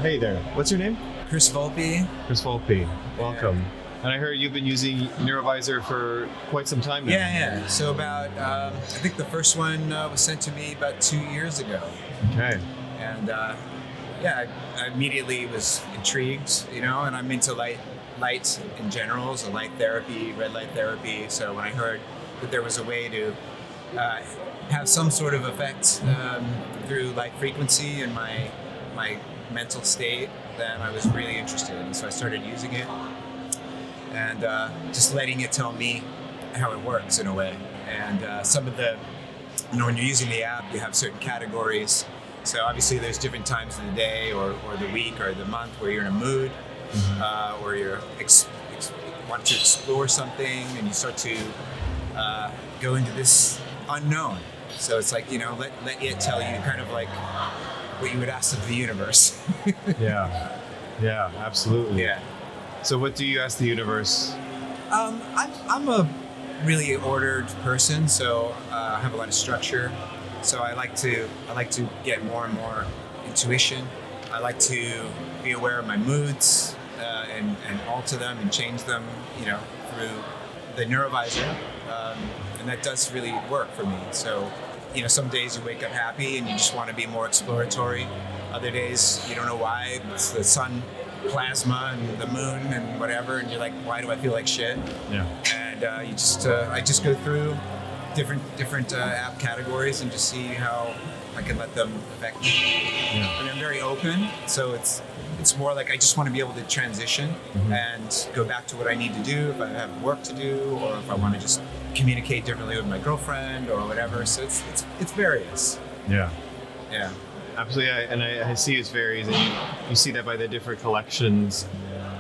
Hey there. What's your name? Chris Vulpi. Chris Vulpi. Welcome. And I heard you've been using VIZR for quite some time now. Yeah. So about, I think the first one was sent to me about 2 years ago. Okay. And I immediately was intrigued, and I'm into light in general, so light therapy, red light therapy. So when I heard that there was a way to have some sort of effect through light frequency in my mental state, then I was really interested. And so I started using it and just letting it tell me how it works in a way. And some of the, when you're using the app, you have certain categories. So obviously there's different times of the day or the week or the month where you're in a mood, or you're want to explore something, and you start to go into this unknown. So it's like, let it tell you kind of like what you would ask of the universe. Yeah, absolutely. Yeah. So what do you ask the universe? I'm a really ordered person, so I have a lot of structure. So I like to get more and more intuition. I like to be aware of my moods and alter them and change them, through the VIZR, and that does really work for me. So, some days you wake up happy and you just want to be more exploratory. Other days you don't know why. It's the sun plasma and the moon and whatever, and you're like, why do I feel like shit? Yeah. And I just go through different app categories and just see how I can let them affect me. Yeah. And I'm very open, so it's more like I just want to be able to transition and go back to what I need to do if I have work to do, or if I want to just communicate differently with my girlfriend or whatever. So it's various. Yeah. Yeah. Absolutely, and I see it varies, and you see that by the different collections.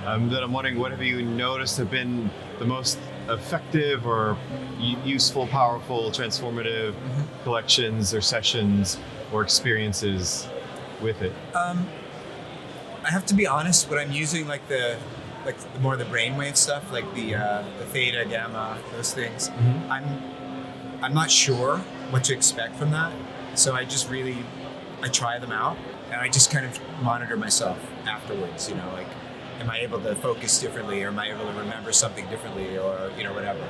That I'm wondering, what have you noticed have been the most effective or useful, powerful, transformative collections or sessions or experiences with it? I have to be honest. When I'm using like the more of the brainwave stuff, like the theta, gamma, those things, I'm not sure what to expect from that. So I try them out, and I just kind of monitor myself afterwards. Like, am I able to focus differently, or am I able to remember something differently, or whatever.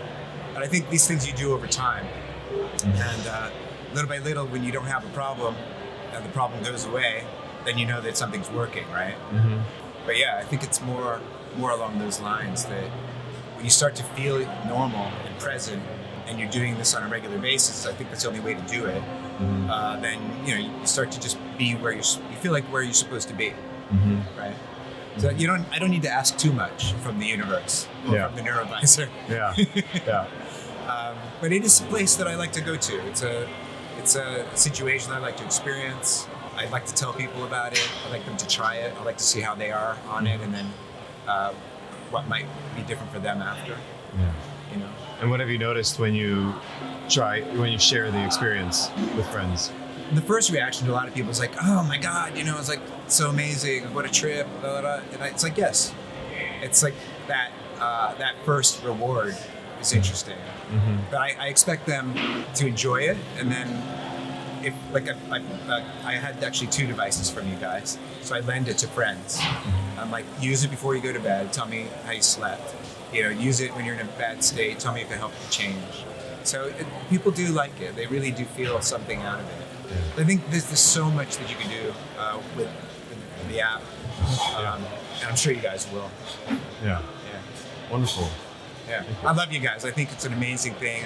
And I think these things you do over time, and little by little, when you don't have a problem and the problem goes away, then you know that something's working, right? But yeah, I think it's more along those lines, that when you start to feel normal and present, and you're doing this on a regular basis, I think that's the only way to do it. Then you start to just be where you feel like where you're supposed to be, right? So I don't need to ask too much from the universe or from the VIZR. Yeah. But it is a place that I like to go to. It's a situation I like to experience. I like to tell people about it. I like them to try it. I like to see how they are on it, and then what might be different for them after. Yeah. And what have you noticed when you share the experience with friends? The first reaction to a lot of people is like, "Oh my God, it's like so amazing. What a trip!" Blah, blah, blah. And it's like, yes, it's like that. That first reward is interesting, but I expect them to enjoy it, and then if I had actually 2 devices from you guys, so I lend it to friends. I'm like, use it before you go to bed. Tell me how you slept. Use it when you're in a bad state. Tell me if it helped you change. So people do like it. They really do feel something out of it. I think there's so much that you can do with the app, and I'm sure you guys will. Yeah. Wonderful. Yeah. I love you guys. I think it's an amazing thing.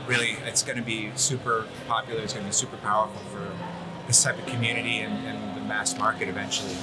It's going to be super popular. It's going to be super powerful for this type of community and the mass market eventually.